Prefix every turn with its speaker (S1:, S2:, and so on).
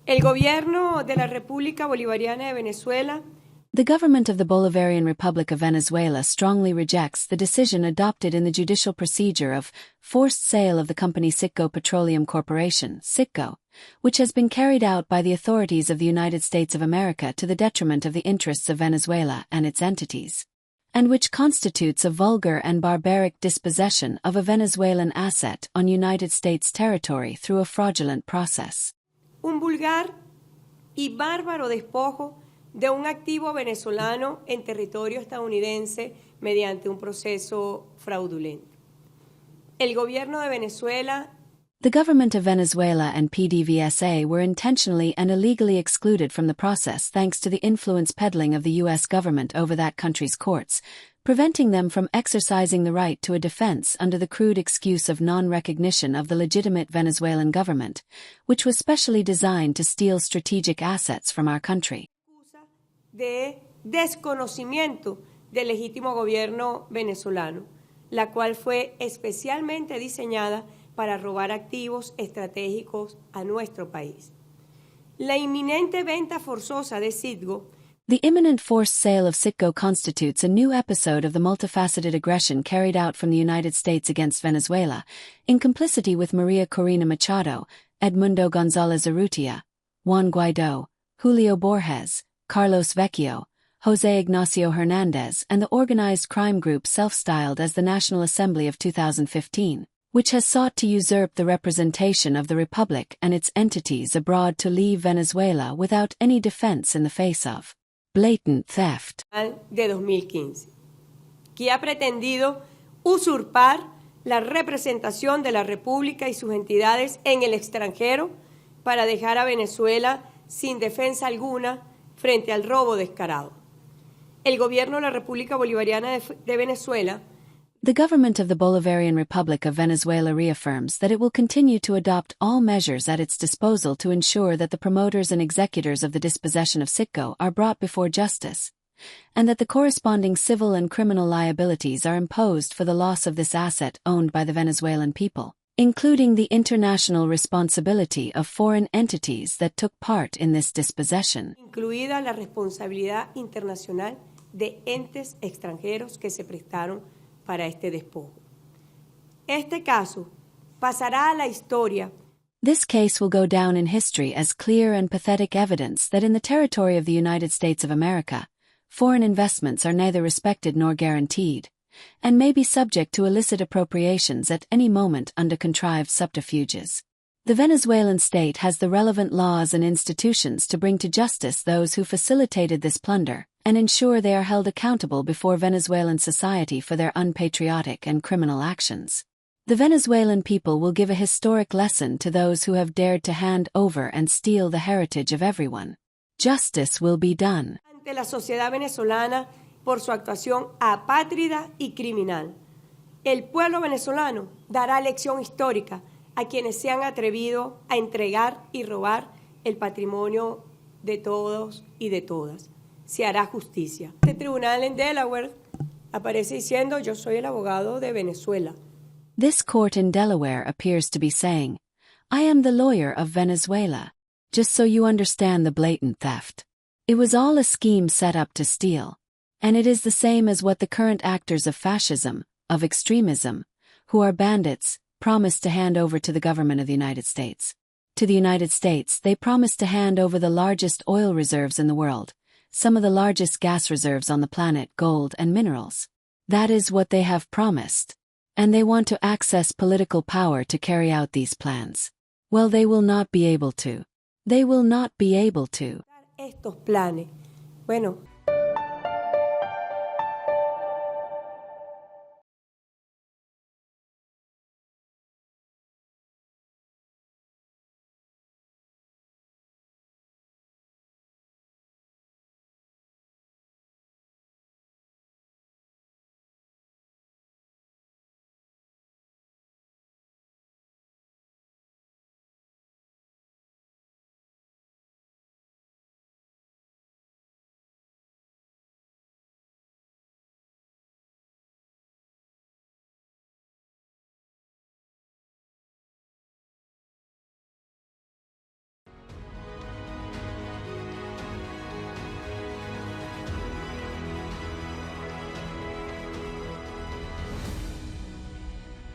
S1: El gobierno de la República Bolivariana de Venezuela.
S2: The government of the Bolivarian Republic of Venezuela strongly rejects the decision adopted in the judicial procedure of forced sale of the company Citgo Petroleum Corporation, Citgo, which has been carried out by the authorities of the United States of America to the detriment of the interests of Venezuela and its entities, and which constitutes a vulgar and barbaric dispossession of a Venezuelan asset on United States territory through a fraudulent process.
S1: Un vulgar y bárbaro despojo de un activo venezolano en territorio estadounidense mediante un proceso fraudulento. El gobierno de Venezuela.
S2: The government of Venezuela and PDVSA were intentionally and illegally excluded from the process thanks to the influence peddling of the U.S. government over that country's courts, preventing them from exercising the right to a defense under the crude excuse of non-recognition of the legitimate Venezuelan government, which was specially designed to steal strategic assets from our country.
S1: De desconocimiento del legítimo gobierno venezolano, la cual fue especialmente diseñada para robar activos estratégicos a nuestro país. La inminente venta forzosa de Citgo.
S2: The imminent forced sale of Citgo constitutes a new episode of the multifaceted aggression carried out from the United States against Venezuela, in complicity with Maria Corina Machado, Edmundo González Urrutia, Juan Guaidó, Julio Borges, Carlos Vecchio, José Ignacio Hernández, and the organized crime group self-styled as the National Assembly of 2015, which has sought to usurp the representation of the Republic and its entities abroad to leave Venezuela without any defense in the face of blatant theft.
S1: De 2015, que ha pretendido usurpar la representación de la República y sus entidades en el extranjero para dejar a Venezuela sin defensa alguna frente al robo descarado. El gobierno de la República Bolivariana de Venezuela.
S2: The government of the Bolivarian Republic of Venezuela reaffirms that it will continue to adopt all measures at its disposal to ensure that the promoters and executors of the dispossession of Citgo are brought before justice, and that the corresponding civil and criminal liabilities are imposed for the loss of this asset owned by the Venezuelan people, including the international responsibility of foreign entities that took part in this dispossession.
S1: Incluida la responsabilidad internacional de entes extranjeros que se prestaron para este despojo. Este caso pasará a la historia.
S2: This case will go down in history as clear and pathetic evidence that in the territory of the United States of America, foreign investments are neither respected nor guaranteed, and may be subject to illicit appropriations at any moment under contrived subterfuges. The Venezuelan state has the relevant laws and institutions to bring to justice those who facilitated this plunder, and ensure they are held accountable before Venezuelan society for their unpatriotic and criminal actions. The Venezuelan people will give a historic lesson to those who have dared to hand over and steal the heritage of everyone. Justice will be done.
S1: Ante la sociedad venezolana por su actuación apátrida y criminal. El pueblo venezolano dará lección histórica a quienes se han atrevido a entregar y robar el patrimonio de todos y de todas. Se hará justicia. Este tribunal en Delaware aparece diciendo: yo soy el abogado de Venezuela.
S2: This court in Delaware appears to be saying, I am the lawyer of Venezuela. Just so you understand the blatant theft. It was all a scheme set up to steal. And it is the same as what the current actors of fascism, of extremism, who are bandits, promised to hand over to the government of the United States. To the United States, they promised to hand over the largest oil reserves in the world, some of the largest gas reserves on the planet, gold and minerals. That is what they have promised. And they want to access political power to carry out these plans. Well, they will not be able to. They will not be able to.
S1: Estos planes. Bueno,